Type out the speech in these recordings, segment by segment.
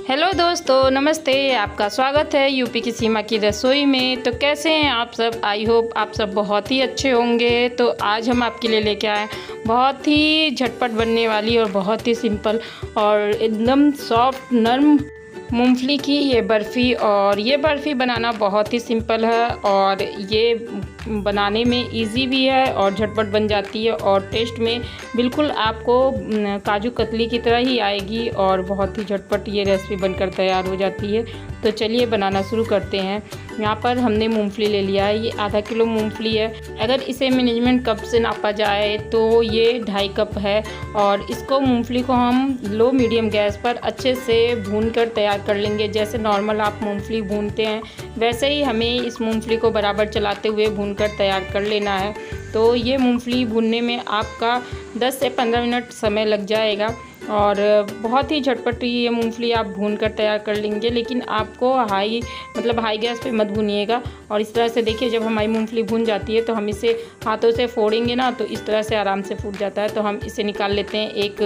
Hello दोस्तों, नमस्ते। आपका स्वागत है यूपी की सीमा की रसोई में। तो कैसे हैं आप सब? आई होप आप सब बहुत ही अच्छे होंगे। तो आज हम आपके लिए लेके आए बहुत ही झटपट बनने वाली और बहुत ही सिंपल और एकदम सॉफ्ट नरम मूंगफली की ये बर्फ़ी। और ये बर्फ़ी बनाना बहुत ही सिंपल है और ये बनाने में इजी भी है और झटपट बन जाती है और टेस्ट में बिल्कुल आपको काजू कतली की तरह ही आएगी और बहुत ही झटपट ये रेसिपी बनकर तैयार हो जाती है। तो चलिए बनाना शुरू करते हैं। यहाँ पर हमने मूंगफली ले लिया है, ये आधा किलो मूंगफली है। अगर इसे मैनेजमेंट कप से नापा जाए तो ये 2.5 कप है। और इसको मूंगफली को हम लो मीडियम गैस पर अच्छे से भूनकर तैयार कर लेंगे। जैसे नॉर्मल आप मूंगफली भूनते हैं वैसे ही हमें इस मूंगफली को बराबर चलाते हुए भूनकर तैयार कर लेना है। तो ये मूंगफली भूनने में आपका 10 से 15 मिनट समय लग जाएगा और बहुत ही झटपट ये मूंगफली आप भून कर तैयार कर लेंगे। लेकिन आपको हाई गैस पे मत भूनिएगा। और इस तरह से देखिए, जब हमारी मूंगफली भून जाती है तो हम इसे हाथों से फोड़ेंगे ना तो इस तरह से आराम से फूट जाता है। तो हम इसे निकाल लेते हैं एक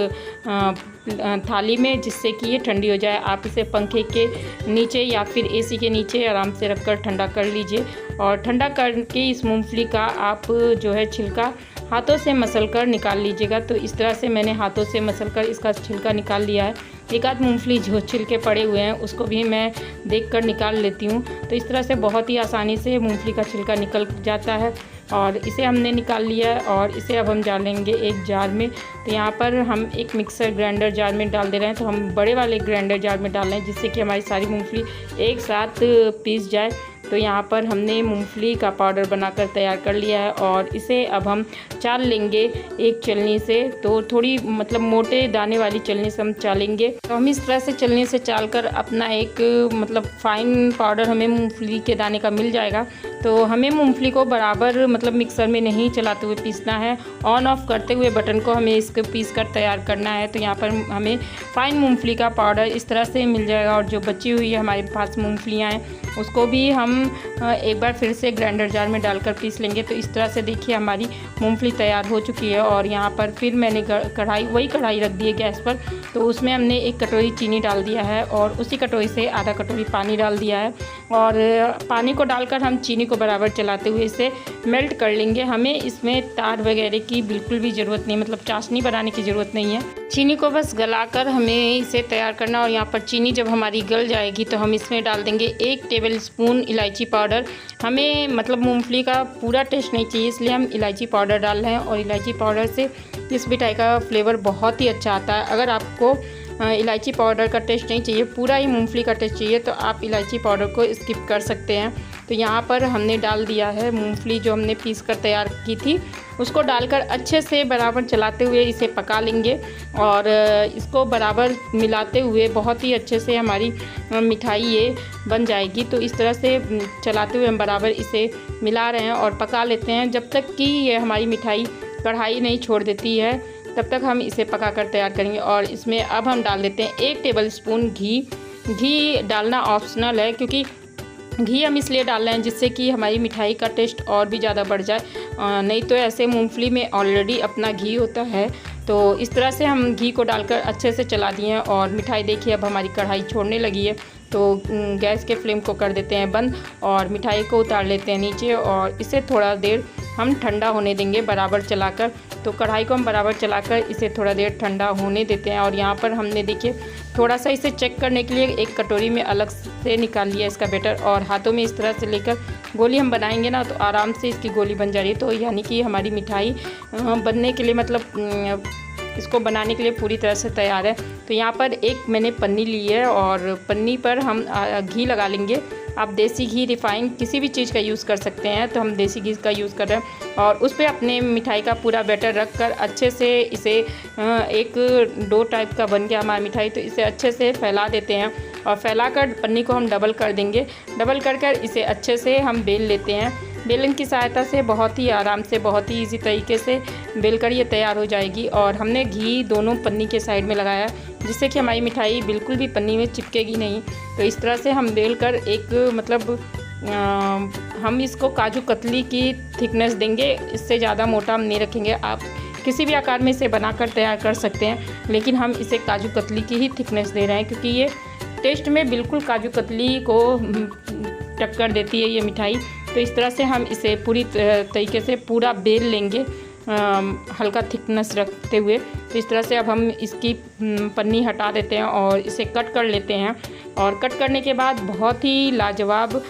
थाली में, जिससे कि ये ठंडी हो जाए। आप इसे पंखे के नीचे या फिर एसी के नीचे आराम से रख कर ठंडा कर लीजिए। और ठंडा करके इस मूंगफली का आप जो है छिलका हाथों से मसलकर निकाल लीजिएगा। तो इस तरह से मैंने हाथों से मसलकर इसका छिलका निकाल लिया है। एक आध मूंगफली जो छिलके पड़े हुए हैं उसको भी मैं देखकर निकाल लेती हूँ। तो इस तरह से बहुत ही आसानी से मूंगफली का छिलका निकल जाता है और इसे हमने निकाल लिया है। और इसे अब हम डालेंगे एक जार में। तो यहाँ पर हम एक मिक्सर ग्राइंडर जार में डाल दे रहे हैं। तो हम बड़े वाले ग्राइंडर जार में डाल रहे हैं, जिससे कि हमारी सारी मूंगफली एक साथ पीस जाए। तो यहाँ पर हमने मूंगफली का पाउडर बनाकर तैयार कर लिया है और इसे अब हम चाल लेंगे एक चलनी से। तो थोड़ी मोटे दाने वाली चलनी से हम चालेंगे। तो हम इस तरह से चलनी से चाल कर अपना एक फाइन पाउडर हमें मूंगफली के दाने का मिल जाएगा। तो हमें मूंगफली को बराबर मिक्सर में नहीं चलाते हुए पीसना है, ऑन ऑफ करते हुए बटन को हमें इसको पीस कर तैयार करना है। तो यहाँ पर हमें फाइन मूंगफली का पाउडर इस तरह से मिल जाएगा। और जो बची हुई है हमारे पास मूंगफलियाँ हैं उसको भी हम एक बार फिर से ग्राइंडर जार में डालकर पीस लेंगे। तो इस तरह से देखिए हमारी मूंगफली तैयार हो चुकी है। और यहाँ पर फिर मैंने कढ़ाई रख दी है गैस पर। तो उसमें हमने 1 कटोरी चीनी डाल दिया है और उसी कटोरी से आधा कटोरी पानी डाल दिया है। और पानी को डालकर हम चीनी को बराबर चलाते हुए इसे मेल्ट कर लेंगे। हमें इसमें तार वगैरह की बिल्कुल भी ज़रूरत नहीं, चाशनी बनाने की ज़रूरत नहीं है। चीनी को बस गलाकर हमें इसे तैयार करना। और यहाँ पर चीनी जब हमारी गल जाएगी तो हम इसमें डाल देंगे 1 टेबलस्पून इलायची पाउडर। हमें मूंगफली का पूरा टेस्ट नहीं चाहिए, इसलिए हम इलायची पाउडर डाल रहे हैं। और इलायची पाउडर से इस मिठाई का फ्लेवर बहुत ही अच्छा आता है। अगर आपको इलायची पाउडर का टेस्ट नहीं चाहिए, पूरा ही मूंगफली का टेस्ट चाहिए, तो आप इलायची पाउडर को स्किप कर सकते हैं। तो यहाँ पर हमने डाल दिया है मूंगफली जो हमने पीस कर तैयार की थी, उसको डालकर अच्छे से बराबर चलाते हुए इसे पका लेंगे। और इसको बराबर मिलाते हुए बहुत ही अच्छे से हमारी मिठाई ये बन जाएगी। तो इस तरह से चलाते हुए हम बराबर इसे मिला रहे हैं और पका लेते हैं जब तक कि ये हमारी मिठाई कढ़ाई नहीं छोड़ देती है, तब तक हम इसे पका कर तैयार करेंगे। और इसमें अब हम डाल देते हैं 1 टेबलस्पून घी। घी डालना ऑप्शनल है, क्योंकि घी हम इसलिए डाल रहे हैं जिससे कि हमारी मिठाई का टेस्ट और भी ज़्यादा बढ़ जाए। नहीं तो ऐसे मूंगफली में ऑलरेडी अपना घी होता है। तो इस तरह से हम घी को डालकर अच्छे से चला दिए हैं। और मिठाई देखिए अब हमारी कढ़ाई छोड़ने लगी है। तो गैस के फ्लेम को कर देते हैं बंद और मिठाई को उतार लेते हैं नीचे। और इसे थोड़ा देर हम ठंडा होने देंगे बराबर चलाकर। तो कढ़ाई को हम बराबर चलाकर इसे थोड़ा देर ठंडा होने देते हैं। और यहाँ पर हमने देखिए थोड़ा सा इसे चेक करने के लिए एक कटोरी में अलग से निकाल लिया इसका बैटर। और हाथों में इस तरह से लेकर गोली हम बनाएंगे ना तो आराम से इसकी गोली बन जा रही है। तो यानी कि हमारी मिठाई बनने के लिए इसको बनाने के लिए पूरी तरह से तैयार है। तो यहाँ पर एक मैंने पन्नी ली है और पन्नी पर हम घी लगा लेंगे। आप देसी घी, रिफाइन किसी भी चीज़ का यूज़ कर सकते हैं। तो हम देसी घी का यूज़ कर रहे हैं और उस पर अपने मिठाई का पूरा बैटर रख कर अच्छे से इसे एक डो टाइप का बन गया हमारी मिठाई। तो इसे अच्छे से फैला देते हैं और फैलाकर पन्नी को हम डबल कर देंगे। डबल कर इसे अच्छे से हम बेल लेते हैं। बेलन की सहायता से बहुत ही आराम से, बहुत ही इजी तरीके से बेलकर ये तैयार हो जाएगी। और हमने घी दोनों पन्नी के साइड में लगाया, जिससे कि हमारी मिठाई बिल्कुल भी पन्नी में चिपकेगी नहीं। तो इस तरह से हम बेलकर हम इसको काजू कतली की थिकनेस देंगे। इससे ज़्यादा मोटा हम नहीं रखेंगे। आप किसी भी आकार में इसे बनाकर तैयार कर सकते हैं, लेकिन हम इसे काजू कतली की ही थिकनेस दे रहे हैं, क्योंकि ये टेस्ट में बिल्कुल काजू कतली को टक्कर देती है ये मिठाई। तो इस तरह से हम इसे पूरी तरीके से पूरा बेल लेंगे, हल्का थिकनेस रखते हुए। तो इस तरह से अब हम इसकी पन्नी हटा देते हैं और इसे कट कर लेते हैं। और कट करने के बाद बहुत ही लाजवाब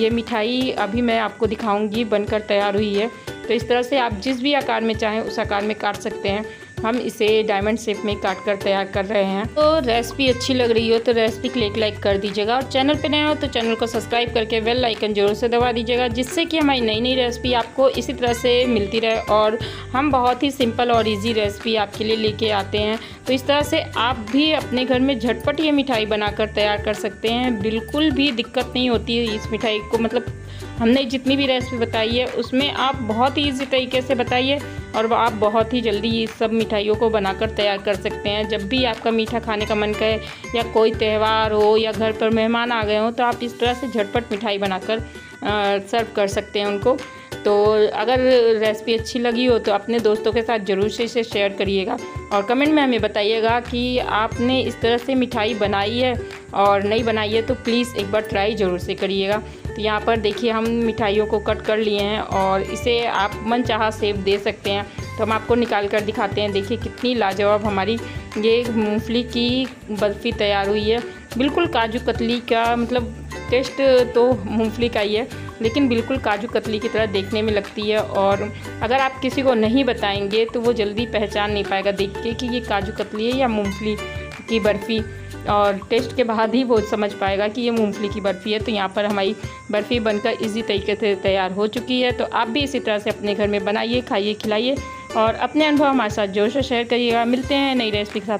ये मिठाई अभी मैं आपको दिखाऊंगी बनकर तैयार हुई है। तो इस तरह से आप जिस भी आकार में चाहें उस आकार में काट सकते हैं। हम इसे डायमंड शेप में काट कर तैयार कर रहे हैं। तो रेसिपी अच्छी लग रही हो तो रेसिपी को एक लाइक कर दीजिएगा, और चैनल पे नए हो तो चैनल को सब्सक्राइब करके बेल आइकन जरूर से दबा दीजिएगा, जिससे कि हमारी नई नई रेसिपी आपको इसी तरह से मिलती रहे। और हम बहुत ही सिंपल और ईजी रेसिपी आपके लिए लेके आते हैं। तो इस तरह से आप भी अपने घर में झटपट ये मिठाई बनाकर तैयार कर सकते हैं। बिल्कुल भी दिक्कत नहीं होती है इस मिठाई को, मतलब हमने जितनी भी रेसिपी बताई है उसमें आप बहुत ही ईजी तरीके से बताइए और आप बहुत ही जल्दी ये सब मिठाइयों को बनाकर तैयार कर सकते हैं। जब भी आपका मीठा खाने का मन करे या कोई त्यौहार हो या घर पर मेहमान आ गए हों तो आप इस तरह से झटपट मिठाई बनाकर सर्व कर सकते हैं उनको। तो अगर रेसिपी अच्छी लगी हो तो अपने दोस्तों के साथ ज़रूर से इसे शेयर करिएगा, और कमेंट में हमें बताइएगा कि आपने इस तरह से मिठाई बनाई है और नहीं बनाई है तो प्लीज़ एक बार ट्राई ज़रूर से करिएगा। तो यहाँ पर देखिए हम मिठाइयों को कट कर लिए हैं और इसे आप मनचाहा शेप दे सकते हैं। तो हम आपको निकाल कर दिखाते हैं। देखिए कितनी लाजवाब हमारी ये मूंगफली की बर्फ़ी तैयार हुई है। बिल्कुल काजू कतली का, मतलब टेस्ट तो मूंगफली का ही है लेकिन बिल्कुल काजू कतली की तरह देखने में लगती है। और अगर आप किसी को नहीं बताएंगे तो वो जल्दी पहचान नहीं पाएगा देख के कि ये काजू कतली है या मूंगफली की बर्फ़ी, और टेस्ट के बाद ही वो समझ पाएगा कि ये मूंगफली की बर्फ़ी है। तो यहाँ पर हमारी बर्फ़ी बनकर इजी तरीके से तैयार हो चुकी है। तो आप भी इसी तरह से अपने घर में बनाइए, खाइए, खिलाइए और अपने अनुभव हमारे साथ जोर से शेयर करिएगा। मिलते हैं नई रेसिपी के साथ।